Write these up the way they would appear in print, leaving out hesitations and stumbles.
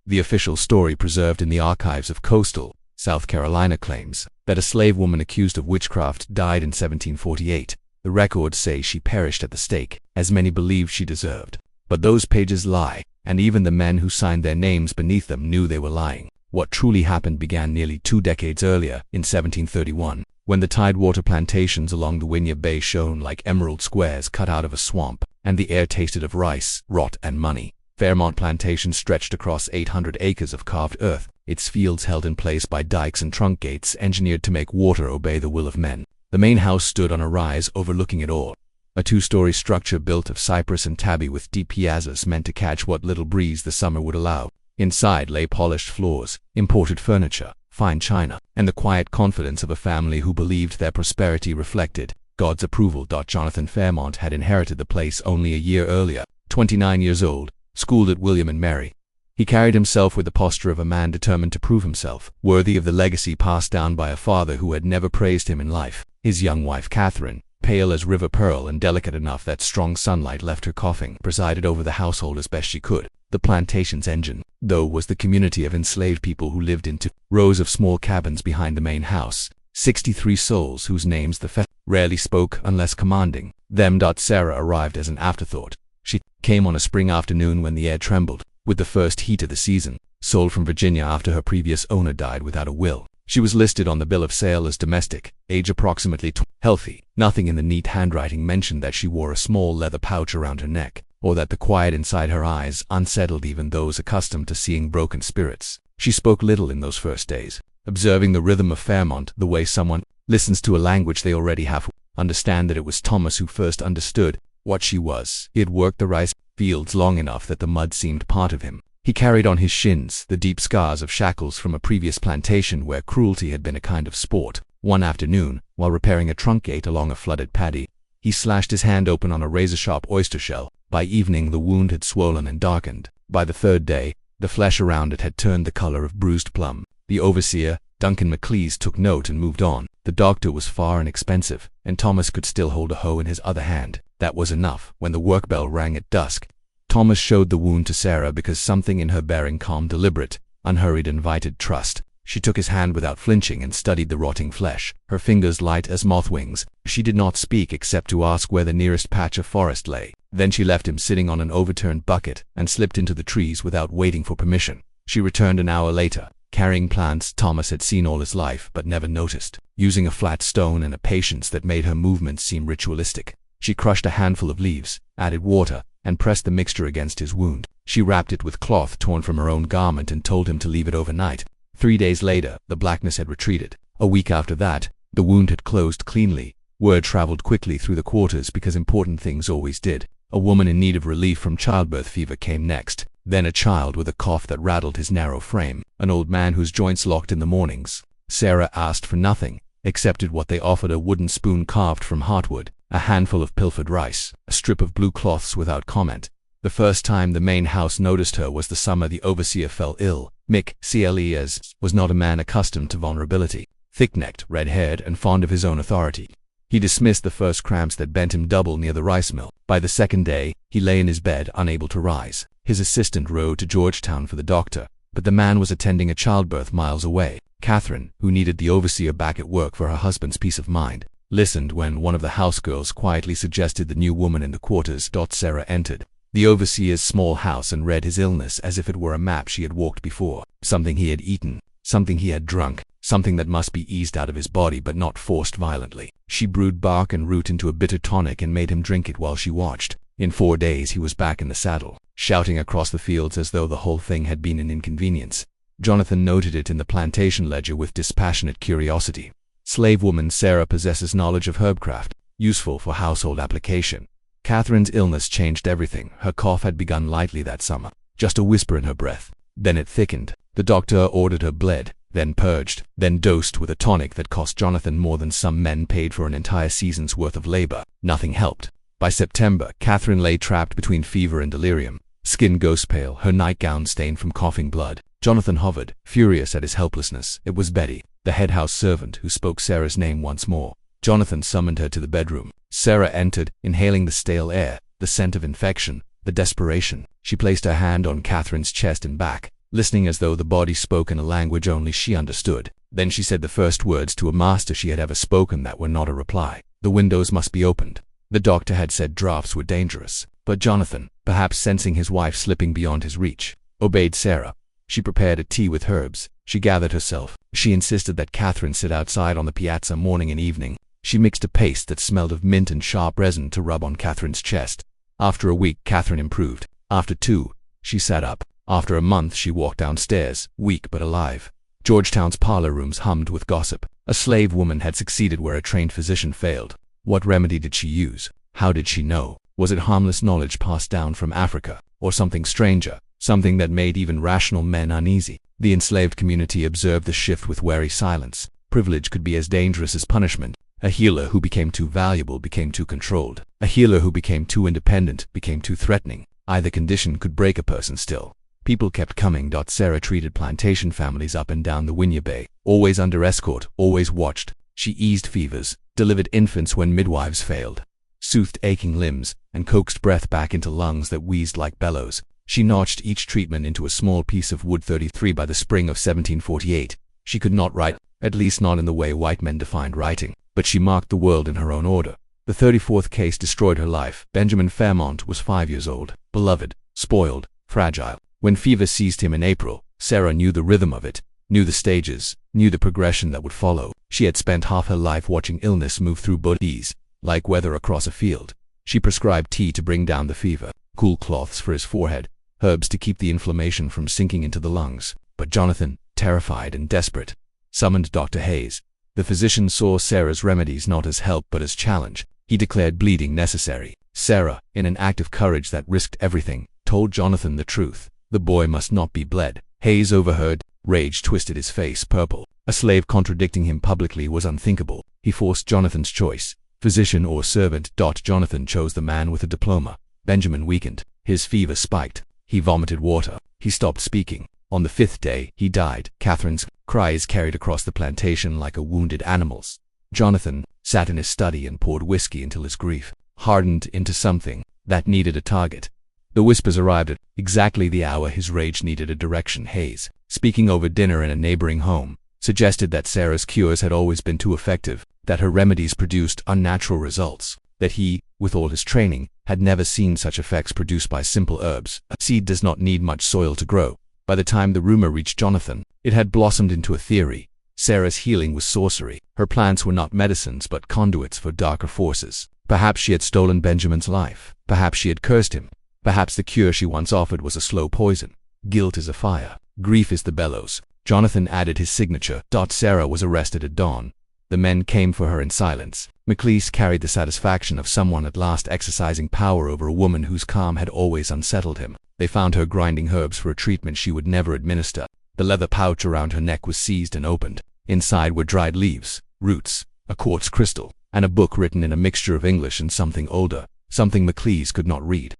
The official story preserved in the archives of Coastal, South Carolina claims that a slave woman accused of witchcraft died in 1748. The records say she perished at the stake, as many believed she deserved. But those pages lie, and even the men who signed their names beneath them knew they were lying. What truly happened began nearly 2 decades earlier, in 1731, when the tidewater plantations along the Winyah Bay shone like emerald squares cut out of a swamp, and the air tasted of rice, rot, and money. Fairmont Plantation stretched across 800 acres of carved earth, its fields held in place by dikes and trunk gates engineered to make water obey the will of men. The main house stood on a rise overlooking it all, a 2-story structure built of cypress and tabby with deep piazzas meant to catch what little breeze the summer would allow. Inside lay polished floors, imported furniture, fine china, and the quiet confidence of a family who believed their prosperity reflected God's approval. Jonathan Fairmont had inherited the place only a year earlier, 29 years old, schooled at William and Mary. He carried himself with the posture of a man determined to prove himself, worthy of the legacy passed down by a father who had never praised him in life. His young wife Catherine, pale as river pearl and delicate enough that strong sunlight left her coughing, presided over the household as best she could. The plantation's engine, though, was the community of enslaved people who lived in 2 rows of small cabins behind the main house, 63 souls whose names the rarely spoke unless commanding them. Sarah arrived as an afterthought. She came on a spring afternoon when the air trembled with the first heat of the season, sold from Virginia after her previous owner died without a will. She was listed on the bill of sale as domestic, age approximately 20, healthy. Nothing in the neat handwriting mentioned that she wore a small leather pouch around her neck, or that the quiet inside her eyes unsettled even those accustomed to seeing broken spirits. She spoke little in those first days, observing the rhythm of Fairmont the way someone listens to a language they already half understand. That it was Thomas who first understood what she was. He had worked the rice fields long enough that the mud seemed part of him. He carried on his shins the deep scars of shackles from a previous plantation where cruelty had been a kind of sport. One afternoon, while repairing a trunk gate along a flooded paddy, he slashed his hand open on a razor-sharp oyster shell. By evening the wound had swollen and darkened. By the 3rd day, the flesh around it had turned the color of bruised plum. The overseer, Duncan McLeese, took note and moved on. The doctor was far and expensive, and Thomas could still hold a hoe in his other hand. That was enough. When the work bell rang at dusk, Thomas showed the wound to Sarah because something in her bearing calm, deliberate, unhurried, invited trust. She took his hand without flinching and studied the rotting flesh, her fingers light as moth wings. She did not speak except to ask where the nearest patch of forest lay. Then she left him sitting on an overturned bucket and slipped into the trees without waiting for permission. She returned an hour later, carrying plants Thomas had seen all his life but never noticed, using a flat stone and a patience that made her movements seem ritualistic. She crushed a handful of leaves, added water, and pressed the mixture against his wound. She wrapped it with cloth torn from her own garment and told him to leave it overnight. 3 days later, the blackness had retreated. A week after that, the wound had closed cleanly. Word traveled quickly through the quarters because important things always did. A woman in need of relief from childbirth fever came next, then a child with a cough that rattled his narrow frame, an old man whose joints locked in the mornings. Sarah asked for nothing, accepted what they offered: a wooden spoon carved from heartwood, a handful of pilfered rice, a strip of blue cloths, without comment. The first time the main house noticed her was the summer the overseer fell ill. Mick Cles was not a man accustomed to vulnerability, thick-necked, red-haired, and fond of his own authority. He dismissed the first cramps that bent him double near the rice mill. By the 2nd day, he lay in his bed, unable to rise. His assistant rode to Georgetown for the doctor, but the man was attending a childbirth miles away. Catherine, who needed the overseer back at work for her husband's peace of mind, listened when one of the house girls quietly suggested the new woman in the quarters. Sarah entered the overseer's small house and read his illness as if it were a map she had walked before. Something he had eaten, something he had drunk, something that must be eased out of his body but not forced violently. She brewed bark and root into a bitter tonic and made him drink it while she watched. In 4 days he was back in the saddle, shouting across the fields as though the whole thing had been an inconvenience. Jonathan noted it in the plantation ledger with dispassionate curiosity. Slave woman Sarah possesses knowledge of herbcraft, useful for household application. Catherine's illness changed everything. Her cough had begun lightly that summer, just a whisper in her breath. Then it thickened. The doctor ordered her bled, then purged, then dosed with a tonic that cost Jonathan more than some men paid for an entire season's worth of labor. Nothing helped. By September, Catherine lay trapped between fever and delirium, skin ghost pale, her nightgown stained from coughing blood. Jonathan hovered, furious at his helplessness. It was Betty, the head house servant, who spoke Sarah's name once more. Jonathan summoned her to the bedroom. Sarah entered, inhaling the stale air, the scent of infection, the desperation. She placed her hand on Catherine's chest and back. listening as though the body spoke in a language only she understood. Then she said the first words to a master she had ever spoken that were not a reply. The windows must be opened. The doctor had said drafts were dangerous, but Jonathan, perhaps sensing his wife slipping beyond his reach, obeyed Sarah. She prepared a tea with herbs. She gathered herself. She insisted that Catherine sit outside on the piazza morning and evening. She mixed a paste that smelled of mint and sharp resin to rub on Catherine's chest. After a week, Catherine improved. After 2, she sat up. After a month, she walked downstairs, weak but alive. Georgetown's parlor rooms hummed with gossip. A slave woman had succeeded where a trained physician failed. What remedy did she use? How did she know? Was it harmless knowledge passed down from Africa, or something stranger, something that made even rational men uneasy? The enslaved community observed the shift with wary silence. Privilege could be as dangerous as punishment. A healer who became too valuable became too controlled. A healer who became too independent became too threatening. Either condition could break a person still. People kept coming. Sarah treated plantation families up and down the Winya Bay, always under escort, always watched. She eased fevers, delivered infants when midwives failed, soothed aching limbs, and coaxed breath back into lungs that wheezed like bellows. She notched each treatment into a small piece of wood. 33 by the spring of 1748. She could not write, at least not in the way white men defined writing, but she marked the world in her own order. The 34th case destroyed her life. Benjamin Fairmont was 5 years old, beloved, spoiled, fragile. When fever seized him in April, Sarah knew the rhythm of it, knew the stages, knew the progression that would follow. She had spent half her life watching illness move through bodies, like weather across a field. She prescribed tea to bring down the fever, cool cloths for his forehead, herbs to keep the inflammation from sinking into the lungs. But Jonathan, terrified and desperate, summoned Dr. Hayes. The physician saw Sarah's remedies not as help but as challenge. He declared bleeding necessary. Sarah, in an act of courage that risked everything, told Jonathan the truth. The boy must not be bled. Hayes overheard. Rage twisted his face purple. A slave contradicting him publicly was unthinkable. He forced Jonathan's choice, physician or servant. Jonathan chose the man with a diploma. Benjamin weakened. His fever spiked. He vomited water. He stopped speaking. On the 5th day, he died. Catherine's cries carried across the plantation like a wounded animal's. Jonathan sat in his study and poured whiskey until his grief hardened into something that needed a target. The whispers arrived at exactly the hour his rage needed a direction. Hayes, speaking over dinner in a neighboring home, suggested that Sarah's cures had always been too effective, that her remedies produced unnatural results, that he, with all his training, had never seen such effects produced by simple herbs. A seed does not need much soil to grow. By the time the rumor reached Jonathan, it had blossomed into a theory. Sarah's healing was sorcery. Her plants were not medicines but conduits for darker forces. Perhaps she had stolen Benjamin's life. Perhaps she had cursed him. Perhaps the cure she once offered was a slow poison. Guilt is a fire. Grief is the bellows. Jonathan added his signature. Sarah was arrested at dawn. The men came for her in silence. McLeese carried the satisfaction of someone at last exercising power over a woman whose calm had always unsettled him. They found her grinding herbs for a treatment she would never administer. The leather pouch around her neck was seized and opened. Inside were dried leaves, roots, a quartz crystal, and a book written in a mixture of English and something older, something McLeese could not read.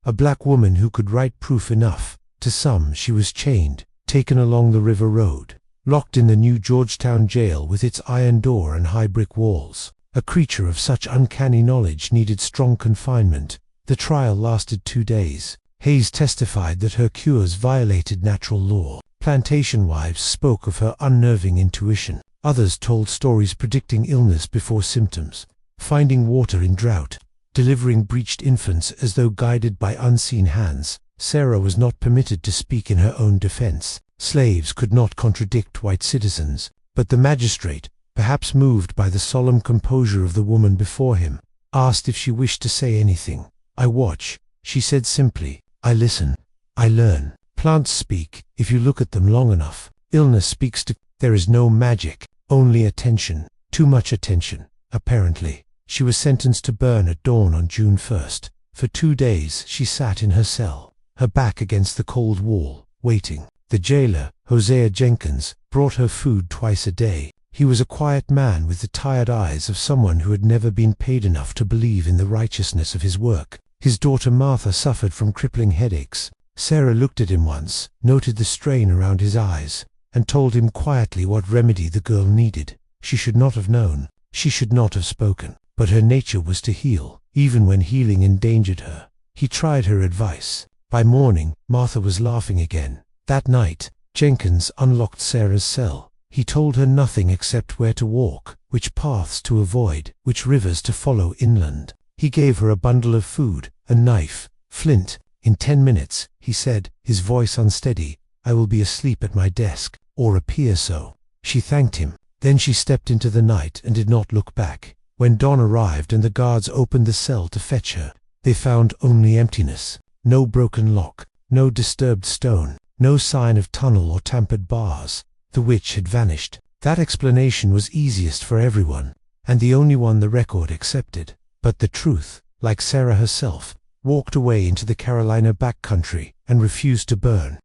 A black woman who could write proof enough. To some she was chained, taken along the river road, locked in the new Georgetown jail with its iron door and high brick walls. A creature of such uncanny knowledge needed strong confinement. The trial lasted 2 days. Hayes testified that her cures violated natural law. Plantation wives spoke of her unnerving intuition. Others told stories predicting illness before symptoms, finding water in drought, delivering breached infants as though guided by unseen hands. Sarah was not permitted to speak in her own defense. Slaves could not contradict white citizens, but the magistrate, perhaps moved by the solemn composure of the woman before him, asked if she wished to say anything. "I watch," she said simply. "I listen. I learn. Plants speak, if you look at them long enough. Illness speaks to. There is no magic, only attention. Too much attention, apparently." She was sentenced to burn at dawn on June 1st. For 2 days she sat in her cell, her back against the cold wall, waiting. The jailer, Hosea Jenkins, brought her food twice a day. He was a quiet man with the tired eyes of someone who had never been paid enough to believe in the righteousness of his work. His daughter Martha suffered from crippling headaches. Sarah looked at him once, noted the strain around his eyes, and told him quietly what remedy the girl needed. She should not have known. She should not have spoken. But her nature was to heal, even when healing endangered her. He tried her advice. By morning, Martha was laughing again. That night, Jenkins unlocked Sarah's cell. He told her nothing except where to walk, which paths to avoid, which rivers to follow inland. He gave her a bundle of food, a knife, flint. In 10 minutes, he said, his voice unsteady, I will be asleep at my desk, or appear so. She thanked him. Then she stepped into the night and did not look back. When dawn arrived and the guards opened the cell to fetch her, they found only emptiness. No broken lock, no disturbed stone, no sign of tunnel or tampered bars. The witch had vanished. That explanation was easiest for everyone, and the only one the record accepted. But the truth, like Sarah herself, walked away into the Carolina backcountry and refused to burn.